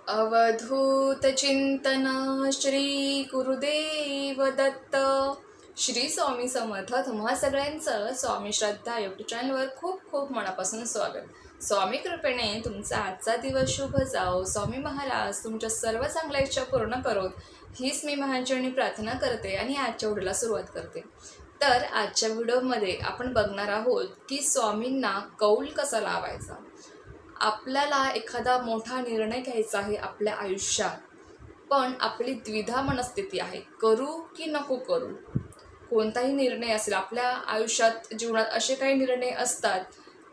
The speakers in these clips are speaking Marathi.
अवधूत चिंतन श्री गुरुदेव दत्त. श्री स्वामी समर्थ. तुम्हा सगळ्यांचं स्वामी श्रद्धा यूट्यूब चॅनलवर खूप खूप मनापासून स्वागत. स्वामी कृपेने तुमचा आजचा दिवस शुभ जाओ. स्वामी महाराज तुमच्या सर्व चांगल्या इच्छा पूर्ण करोत हीच मी महाचरणी प्रार्थना करते आणि आजच्या व्हिडिओला सुरुवात करते. तर आजच्या व्हिडिओमध्ये आपण बघणार आहोत की स्वामींना कौल कसा लावायचा. आपल्याला एखादा मोठा निर्णय घ्यायचा आहे आपल्या आयुष्यात, पण आपली द्विधा मनस्थिती आहे, करू की नको करू. कोणताही निर्णय असेल आपल्या आयुष्यात, जीवनात असे काही निर्णय असतात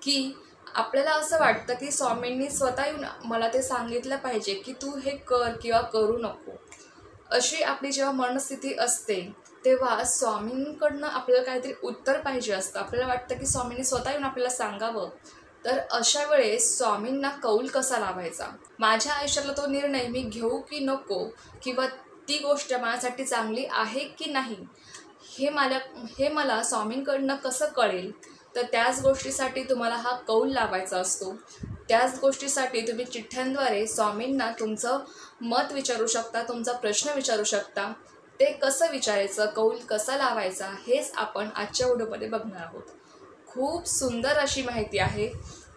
की आपल्याला असं वाटतं की स्वामींनी स्वतः येऊन मला ते सांगितलं पाहिजे की तू हे कर किंवा करू नको. अशी आपली जेव्हा मनस्थिती असते तेव्हा स्वामींकडनं आपल्याला काहीतरी उत्तर पाहिजे असतं. आपल्याला वाटतं की स्वामींनी स्वतः येऊन आपल्याला सांगावं. तर अशा वेळेस स्वामींना कौल कसा लावायचा. माझ्या आयुष्यातला तो निर्णय मी घेऊ की नको, किंवा ती गोष्ट माझ्यासाठी चांगली आहे की नाही, हे मला स्वामींकडनं कसं कळेल. तर त्याच गोष्टीसाठी तुम्हाला हा कौल लावायचा असतो. त्याच गोष्टीसाठी तुम्ही चिठ्ठ्यांद्वारे स्वामींना तुमचं मत विचारू शकता, तुमचा प्रश्न विचारू शकता. ते कसं विचारायचं, कौल कसा लावायचा, हेच आपण आजच्या व्हिडिओमध्ये बघणार आहोत. खूप सुंदर अशी माहिती आहे.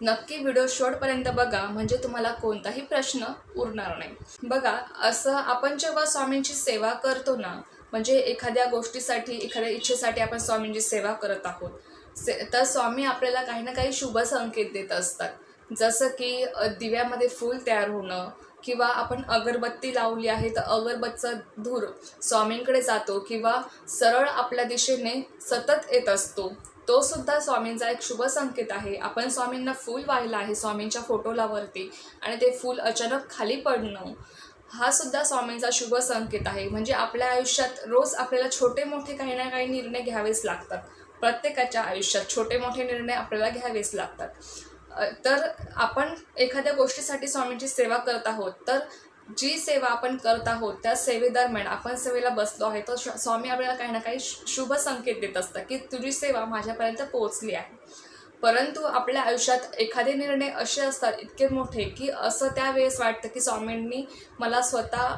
नक्की व्हिडिओ शेवटपर्यंत बघा, म्हणजे तुम्हाला कोणताही प्रश्न उरणार नाही. बघा, असं आपण जेव्हा स्वामींची सेवा करतो ना, म्हणजे एखाद्या गोष्टीसाठी, एखाद्या इच्छेसाठी आपण स्वामींची सेवा करत आहोत, तर स्वामी आपल्याला काही ना काही शुभ संकेत देत असतात. जसं की दिव्यामध्ये फूल तयार होणं, किंवा आपण अगरबत्ती लावली आहे तर अगरबत्तीचा धूर स्वामींकडे जातो, किंवा सरळ आपल्या दिशेने सतत येत असतो, तो सुद्धा स्वामींचा एक शुभ संकेत आहे. आपण स्वामींना फूल वाहिलं आहे स्वामींच्या फोटोलावरती आणि ते फूल अचानक खाली पडणं, हा सुद्धा स्वामींचा शुभ संकेत आहे. म्हणजे आपल्या आयुष्यात रोज आपल्याला छोटे मोठे काही ना काही निर्णय घ्यावेच लागतात. प्रत्येकाच्या आयुष्यात छोटे मोठे निर्णय आपल्याला घ्यावेच लागतात. तर आपण एखाद्या गोष्टीसाठी स्वामींची सेवा करत आहोत, तर जी सेवा आपण करत आहोत त्या सेवेदरम्यान आपण सेवेला बसलो आहे, तर स्वामी आपल्याला काही ना काही शुभ संकेत देत असतात की तुझी सेवा माझ्यापर्यंत पोहोचली आहे. परंतु आपल्या आयुष्यात एखादे निर्णय असे असतात इतके मोठे की असं त्यावेळेस वाटतं की स्वामींनी मला स्वतः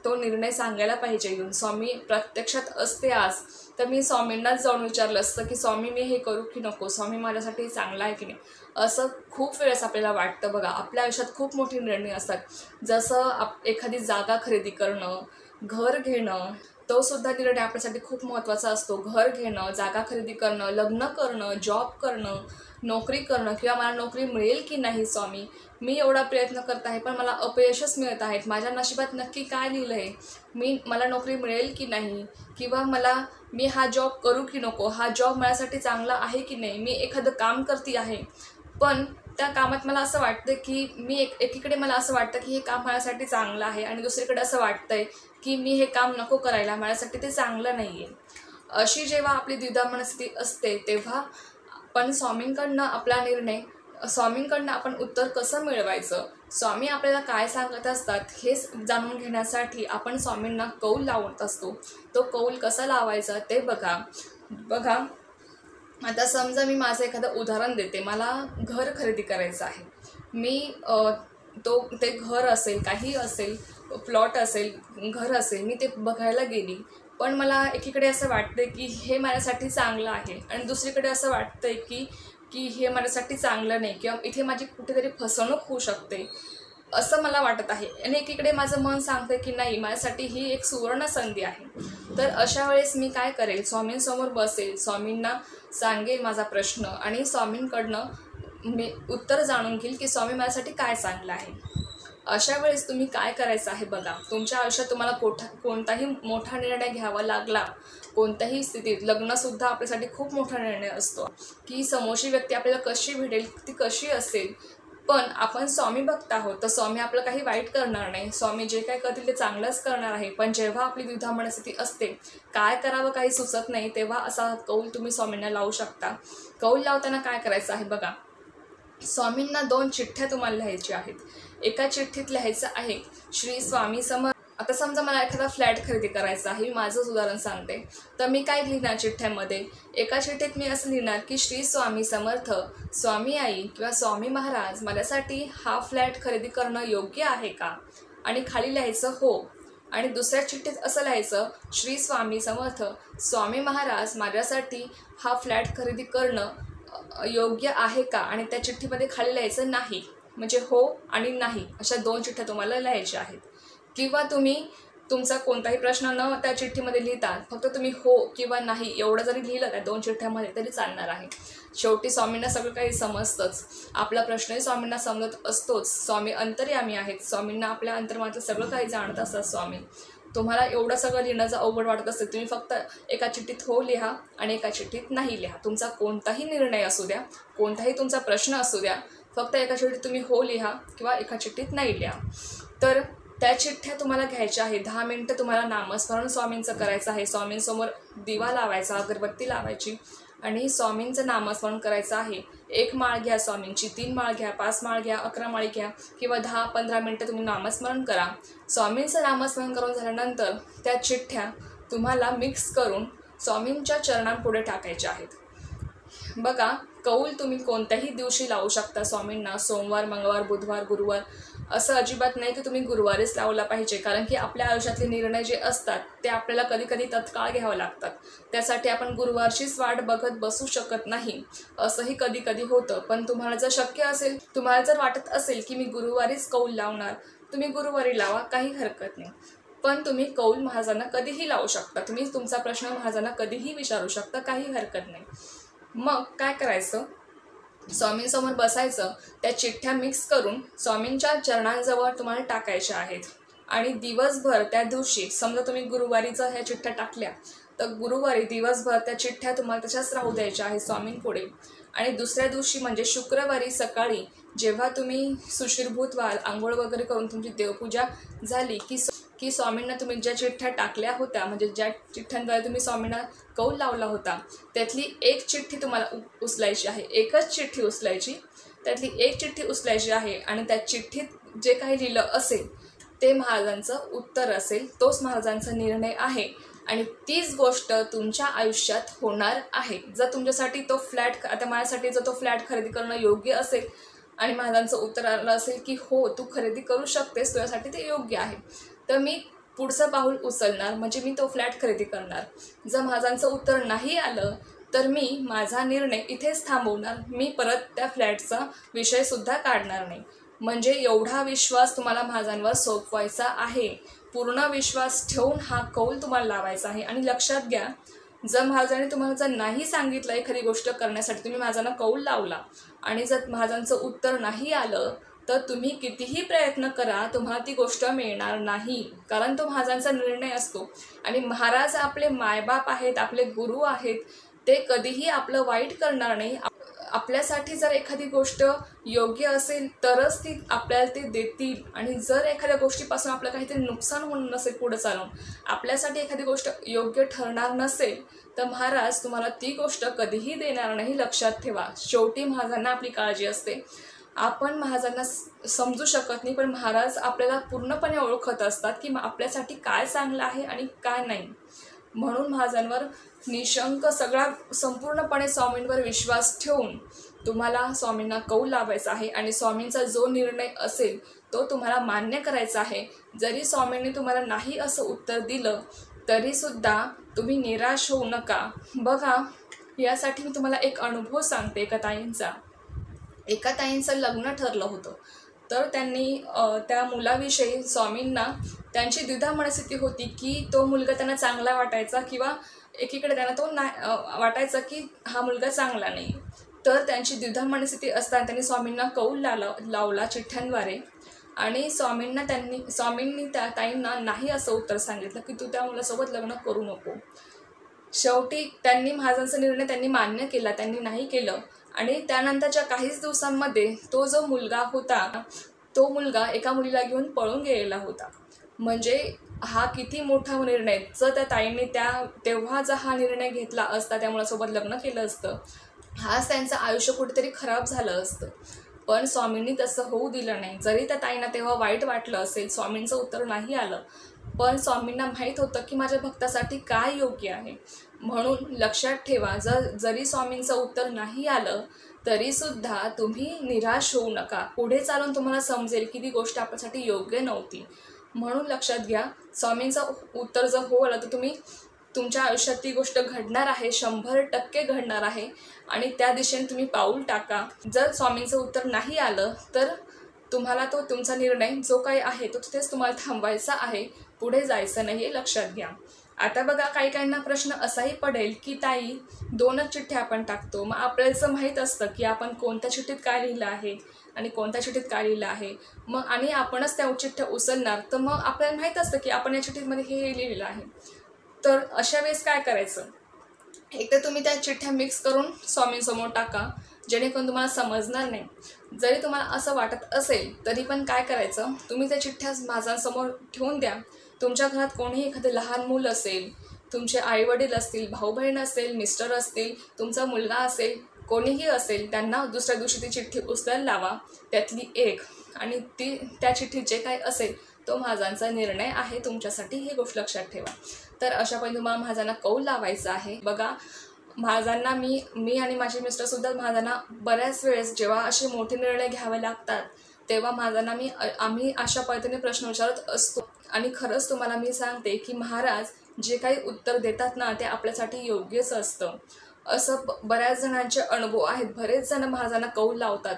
तो निर्णय सांगायला पाहिजे येऊन. स्वामी प्रत्यक्षात असते आज, तर मी स्वामींनाच जाऊन विचारलं असतं की स्वामी मी हे करू की नको, स्वामी माझ्यासाठी चांगलं आहे की नाही. असं खूप वेळेस आपल्याला वाटतं. बघा, आपल्या आयुष्यात खूप मोठे निर्णय असतात. जसं एखादी जागा खरेदी करणं, घर घेणं, तो सुद्धा निर्णय आपल्यासाठी खूप महत्त्वाचा असतो. घर घेणं, जागा खरेदी करणं, लग्न करणं, जॉब करणं, नोकरी करणं, किंवा मला नोकरी मिळेल की नाही स्वामी, मी एवढा प्रयत्न करत आहे पण मला अपयशच मिळत आहेत, माझ्या नशिबात नक्की काय लिहिलं आहे, मला नोकरी मिळेल की नाही, किंवा मी हा जॉब करू की नको, हा जॉब माझ्यासाठी चांगला आहे की नाही. मी एखादं काम करते आहे पण त्या कामात मला असं वाटतं की एकीकडे मला असं वाटतं की हे काम माझ्यासाठी चांगलं आहे आणि दुसरीकडे असं वाटतंय की मी हे काम नको करायला, माझ्यासाठी ते चांगलं नाही आहे. अशी जेव्हा आपली द्विधा मनस्थिती असते तेव्हा आपण स्वामींकडनं आपला निर्णय, स्वामींकडनं आपण उत्तर कसं मिळवायचं, स्वामी आपल्याला काय सांगत असतात हे जाणून घेण्यासाठी आपण स्वामींना कौल लावत असतो. तो कौल कसा लावायचा ते बघा. आता समजा मी माझं एखादं उदाहरण देते. मला घर खरेदी करायचं आहे. मी ते घर असेल, काही असेल, प्लॉट असेल, घर असेल, मी ते बघायला गेली, पण मला एकीकडे असं वाटतं की हे माझ्यासाठी चांगलं आहे आणि दुसरीकडे असं वाटतंय की हे माझ्यासाठी चांगलं नाही, किंवा इथे माझी कुठेतरी फसवणूक होऊ शकते असं मला वाटत आहे. आणि एकीकडे माझं मन सांगतं की नाही, माझ्यासाठी ही एक सुवर्ण संधी आहे. तर अशा वेळेस मी काय करेल, स्वामींसमोर बसेल, स्वामींना सांगेल माझा प्रश्न आणि स्वामींकडनं मी उत्तर जाणून घेईल की स्वामी माझ्यासाठी काय चांगलं आहे. अशा वेळेस तुम्ही काय करायचं आहे बघा. तुमच्या आयुष्यात तुम्हाला कोणताही मोठा निर्णय घ्यावा लागला, कोणत्याही स्थितीत, लग्नसुद्धा आपल्यासाठी खूप मोठा निर्णय असतो की समोरची व्यक्ती आपल्याला कशी भेटेल, ती कशी असेल, पण आपण स्वामी भक्त आहोत तर स्वामी आपलं काही वाईट करणार नाही. स्वामी जे काय करतील ते चांगलंच करणार आहे. पण जेव्हा आपली द्विधा मनस्थिती असते, काय करावं काही सुचत नाही, तेव्हा असा कौल तुम्ही स्वामींना लावू शकता. कौल लावताना काय करायचं आहे बघा. स्वामींना 2 चिठ्ठ्या तुम्हाला लिहायच्या आहेत. एका चिठ्ठीत लिहायचं आहे श्री स्वामी समर्थ. आता समजा मला एखादा फ्लॅट खरेदी करायचा आहे, मी माझंच उदाहरण सांगते. तर मी काय लिहिणार चिठ्ठ्यामध्ये, एका चिठ्ठीत मी असं लिहिणार की श्री स्वामी समर्थ, स्वामी आई किंवा स्वामी महाराज माझ्यासाठी हा फ्लॅट खरेदी करणं योग्य आहे का. आणि खाली लिहायचं हो. आणि दुसऱ्या चिठ्ठीत असं लिहायचं, श्री स्वामी समर्थ, स्वामी महाराज माझ्यासाठी हा फ्लॅट खरेदी करणं योग्य आहे का? आणि त्या चिठ्ठीमध्ये खाली लिहायचं नाही. म्हणजे हो आणि नाही अशा 2 चिठ्ठ्या तुम्हाला लिहायच्या आहेत. किंवा तुम्ही तुमचा कोणताही प्रश्न न त्या चिठ्ठीमध्ये लिहिता फक्त तुम्ही हो किंवा नाही एवढं जरी लिहिलं त्या 2 चिठ्ठ्यामध्ये तरी चालणार आहे. शेवटी स्वामींना सगळं काही समजतंच. आपला प्रश्नही स्वामींना समजत असतोच. स्वामी अंतर्यामी आहेत. स्वामींना आपल्या अंतर्मनाचं सगळं काही जाणत असतात स्वामी. तुम्हाला एवढं सगळं लिहिण्याचं अवघड वाटत असेल, तुम्ही फक्त एका चिठ्ठीत हो लिहा आणि एका चिठ्ठीत नाही लिहा. तुमचा कोणताही निर्णय असू द्या, कोणताही तुमचा प्रश्न असू द्या, फक्त एका चिठ्ठीत तुम्ही हो लिहा किंवा एका चिठ्ठीत नाही लिहा. तर त्या चिठ्ठ्या तुम्हाला घ्यायच्या आहे. 10 मिनिटं तुम्हाला नामस्मरण स्वामींचं करायचं आहे. स्वामींसमोर दिवा लावायचा, अगरबत्ती लावायची आणि स्वामींचं नामस्मरण करायचं आहे. 1 माळ घ्या स्वामींची, 3 माळ घ्या, 5 माळ घ्या, 11 माळी घ्या किंवा 10-15 मिनिटं तुम्ही नामस्मरण करा. स्वामींचं नामस्मरण करून झाल्यानंतर त्या चिठ्ठ्या तुम्हाला मिक्स करून स्वामींच्या चरणांपुढे टाकायच्या आहेत. बघा, कौल तुम्ही कोणत्याही दिवशी लावू शकता स्वामींना. सोमवार, मंगळवार, बुधवार, गुरुवार असं अजिबात नाही की तुम्ही गुरुवारीच लावला पाहिजे. कारण की आपल्या आयुष्यातले निर्णय जे असतात ते आपल्याला कधी कधी तत्काळ घ्यावं लागतात. त्यासाठी आपण गुरुवारचीच वाट बघत बसू शकत नाही. असंही कधी कधी होतं. पण तुम्हाला जर शक्य असेल, तुम्हाला जर वाटत असेल की मी गुरुवारीच कौल लावणार, तुम्ही गुरुवारी लावा, काही हरकत नाही. पण तुम्ही कौल महाराजांना कधीही लावू शकता. तुम्ही तुमचा प्रश्न महाराजांना कधीही विचारू शकता, काही हरकत नाही. मग काय करायचं, स्वामींसमोर बसायचं, त्या चिठ्ठ्या मिक्स करून स्वामींच्या चरणांजवळ तुम्हाला टाकायच्या आहेत. आणि दिवसभर त्या दिवशी, समजा तुम्ही गुरुवारी जर ह्या चिठ्ठ्या टाकल्या तर गुरुवारी दिवसभर त्या चिठ्ठ्या तुम्हाला तशाच राहू द्यायच्या आहेत स्वामींपुढे. आणि दुसऱ्या दिवशी म्हणजे शुक्रवारी सकाळी जेव्हा तुम्ही सुशीरभूत व्हाल, आंघोळ वगैरे करून तुमची देवपूजा झाली की स्वामींना तुम्ही ज्या चिठ्ठ्या टाकल्या होत्या, म्हणजे ज्या चिठ्ठ्यांद्वारे तुम्ही स्वामींना कौल लावला होता, त्यातली एक चिठ्ठी तुम्हाला उचलायची आहे. एकच चिठ्ठी उचलायची, त्यातली एक चिठ्ठी उचलायची आहे आणि त्या चिठ्ठीत जे काही लिहिलं असेल ते महाराजांचं उत्तर असेल, तोच महाराजांचा निर्णय आहे. आणि तीच गोष्ट तुमच्या आयुष्यात होणार आहे. जर तुमच्यासाठी तो फ्लॅट, आता माझ्यासाठी जर तो फ्लॅट खरेदी करणं योग्य असेल आणि महाराजांचं उत्तर आलं असेल की हो तू खरेदी करू शकतेस, तुझ्यासाठी ते योग्य आहे, तर मी पुढचं पाऊल उचलणार, म्हणजे मी तो फ्लॅट खरेदी करणार. जर महाराजांचं उत्तर नाही आलं तर मी माझा निर्णय इथेच थांबवणार. मी परत त्या फ्लॅटचा विषयसुद्धा काढणार नाही. म्हणजे एवढा विश्वास तुम्हाला महाराजांवर सोपवायचा आहे. पूर्ण विश्वास ठेवून हा कौल तुम्हाला लावायचा आहे. आणि लक्षात घ्या, जर महाराजांनी तुम्हाला जर नाही सांगितलं एखादी गोष्ट करण्यासाठी, तुम्ही महाराजांना कौल लावला आणि जर महाराजांचं उत्तर नाही आलं तर तुम्ही कितीही प्रयत्न करा, तुम्हाला ती गोष्ट मिळणार नाही. कारण तो महाराजांचा निर्णय असतो. आणि महाराज आपले मायबाप आहेत, आपले गुरु आहेत. ते कधीही आपलं वाईट करणार नाही. आपल्यासाठी जर एखादी गोष्ट योग्य असेल तरच ती आपल्याला ते देतील. आणि जर एखाद्या गोष्टीपासून आपलं काहीतरी नुकसान होणार नसेल, पुढे चालून आपल्यासाठी एखादी गोष्ट योग्य ठरणार नसेल, तर महाराज तुम्हाला ती गोष्ट कधीही देणार नाही. लक्षात ठेवा. शेवटी महाराजांना आपली काळजी असते. आपण महाराजांना समजू शकत नाही, पण महाराज आपल्याला पूर्णपणे ओळखत असतात की आपल्यासाठी काय चांगलं आहे आणि काय नाही. म्हणून महाराजांवर निशंक सगळा संपूर्णपणे स्वामींवर विश्वास ठेवून तुम्हाला स्वामींना कौल लावायचा आहे. आणि स्वामींचा जो निर्णय असेल तो तुम्हाला मान्य करायचा आहे. जरी स्वामींनी तुम्हाला नाही असं उत्तर दिलं तरीसुद्धा तुम्ही निराश होऊ नका. बघा, यासाठी मी तुम्हाला एक अनुभव सांगते. एका ताईंचं लग्न ठरलं होतं. तर त्यांनी त्या मुलाविषयी स्वामींना, त्यांची द्विधा मनस्थिती होती की तो मुलगा त्यांना चांगला वाटायचा किंवा एकीकडे त्यांना तो वाटायचा की हा मुलगा चांगला नाही. तर त्यांची द्विधा मनस्थिती असताना त्यांनी स्वामींना कौल लावला चिठ्ठ्यांद्वारे. आणि स्वामींनी त्या ताईंना नाही असं उत्तर सांगितलं की तू त्या मुलासोबत लग्न करू नको. शेवटी त्यांनी महाराजांचा निर्णय त्यांनी मान्य केला, त्यांनी नाही केलं. आणि त्यानंतरच्या काहीच दिवसांमध्ये तो जो मुलगा होता, तो मुलगा एका मुलीला घेऊन पळून गेलेला होता. म्हणजे हा किती मोठा निर्णय. जर त्या ताईंनी तेव्हा जर हा निर्णय घेतला असता, त्या मुलासोबत लग्न केलं असतं, हाच त्यांचं आयुष्य कुठेतरी खराब झालं असतं. पण स्वामींनी तसं होऊ दिलं नाही. जरी त्या ताईंना तेव्हा वाईट वाटलं असेल, स्वामींचं उत्तर नाही आलं, पण स्वामींना माहीत होतं की माझ्या भक्तासाठी काय योग्य आहे. म्हणून लक्षात ठेवा, जरी स्वामींचं उत्तर नाही आलं तरीसुद्धा तुम्ही निराश होऊ नका. पुढे चालून तुम्हाला समजेल की ती गोष्ट आपल्यासाठी योग्य नव्हती. म्हणून लक्षात घ्या, स्वामींचं उत्तर जर हो आलं तर तुम्ही तुमच्या आयुष्यात ती गोष्ट घडणार आहे, 100% घडणार आहे आणि त्या दिशेने तुम्ही पाऊल टाका. जर स्वामींचं उत्तर नाही आलं तर तुम्हाला तो तुमचा निर्णय जो काही आहे तो तिथेच तुम्हाला थांबवायचा आहे, पुढे जायचं नाही, हे लक्षात घ्या. आता बघा, काही काहींना प्रश्न असाही पडेल की ताई 2च चिठ्ठ्या आपण टाकतो, मग आपल्याला माहीत असतं की आपण कोणत्या चिठ्ठीत काय लिहिलं आहे आणि कोणत्या चिठ्ठीत काय लिहिलं आहे, मग आणि आपणच त्या चिठ्ठ्या उचलणार, तर मग आपल्याला माहीत असतं की आपण या चिठ्ठीमध्ये हे लिहिलेलं आहे. तर अशा वेळेस काय करायचं, एक तर तुम्ही त्या चिठ्ठ्या मिक्स करून स्वामींसमोर टाका, जेणेकरून तुम्हाला समजणार नाही. जरी तुम्हाला असं वाटत असेल तरी पण काय करायचं, तुम्ही त्या चिठ्ठ्या माझ्यासमोर ठेवून द्या. तुमच्या घरात कोणीही एखादं लहान मूल असेल, तुमचे आईवडील असतील, भाऊ बहीण असेल, मिस्टर असतील, तुमचा मुलगा असेल, कोणीही असेल, त्यांना दुसऱ्या दिवशी ती चिठ्ठी उचलायला लावा, त्यातली एक, आणि त्या चिठ्ठीत जे काही असेल तो महाजांचा निर्णय आहे तुमच्यासाठी, ही गोष्ट लक्षात ठेवा. तर अशा पद्धतीने तुम्हाला महाजांना कौल लावायचा आहे. बघा, महाजांना मी आणि माझे मिस्टरसुद्धा महाजांना बऱ्याच वेळेस जेव्हा असे मोठे निर्णय घ्यावे लागतात तेव्हा महाजांना आम्ही अशा पद्धतीने प्रश्न विचारत असतो. आणि खरंच तुम्हाला मी सांगते की महाराज जे काही उत्तर देतात ना ते आपल्यासाठी योग्यच असतं. असं बऱ्याच जणांचे अनुभव आहेत. बरेच जण महाजांना कौल लावतात.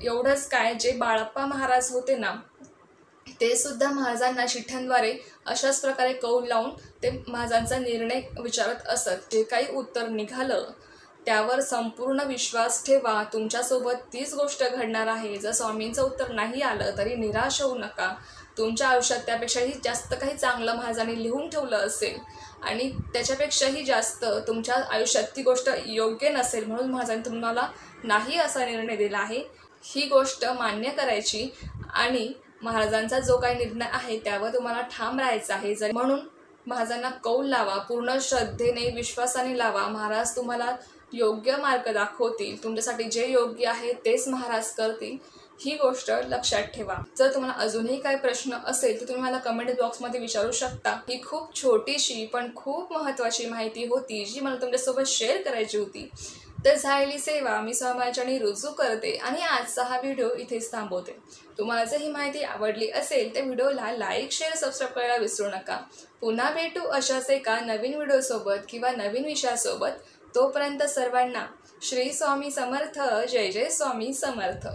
एवढंच काय, जे बाळप्पा महाराज होते ना ते सुद्धा महाराजांना चिठ्ठ्यांद्वारे अशाच प्रकारे कौल लावून ते महाराजांचा निर्णय विचारत असत. जे काही उत्तर निघालं त्यावर संपूर्ण विश्वास ठेवा. तुमच्यासोबत तीच गोष्ट घडणार आहे. जर स्वामींचं उत्तर नाही आलं तरी निराश होऊ नका. तुमच्या आयुष्यात त्यापेक्षाही जास्त काही चांगलं महाराजांनी लिहून ठेवलं असेल आणि त्याच्यापेक्षाही जास्त तुमच्या आयुष्यात ती गोष्ट योग्य नसेल म्हणून महाराजांनी तुम्हाला नाही असा निर्णय दिला आहे. ही गोष्ट मान्य करायची आणि महाराजांचा जो काही निर्णय आहे त्यावर तुम्हाला ठाम राहायचं आहे. म्हणून महाराजांना कौल लावा, पूर्ण श्रद्धेने विश्वासाने लावा. महाराज तुम्हाला योग्य मार्ग दाखवतील. तुमच्यासाठी जे योग्य आहे तेच महाराज करतील. ही गोष्ट लक्षात ठेवा. जर तुम्हाला अजूनही काही प्रश्न असेल तर तुम्ही मला कमेंट बॉक्समध्ये विचारू शकता. ही खूप छोटीशी पण खूप महत्त्वाची माहिती होती जी मला तुमच्यासोबत शेअर करायची होती. तर झालेली सेवा मी स्वामींचरणी रुजू करते आणि आजचा हा व्हिडिओ इथेच थांबवते. तुम्हाला जर ही माहिती आवडली असेल तर व्हिडिओला लाईक, शेअर, सबस्क्राईब करायला विसरू नका. पुन्हा भेटू अशाच एका नवीन व्हिडिओसोबत किंवा नवीन विषयासोबत. तोपर्यंत सर्वांना श्री स्वामी समर्थ. जय जय स्वामी समर्थ.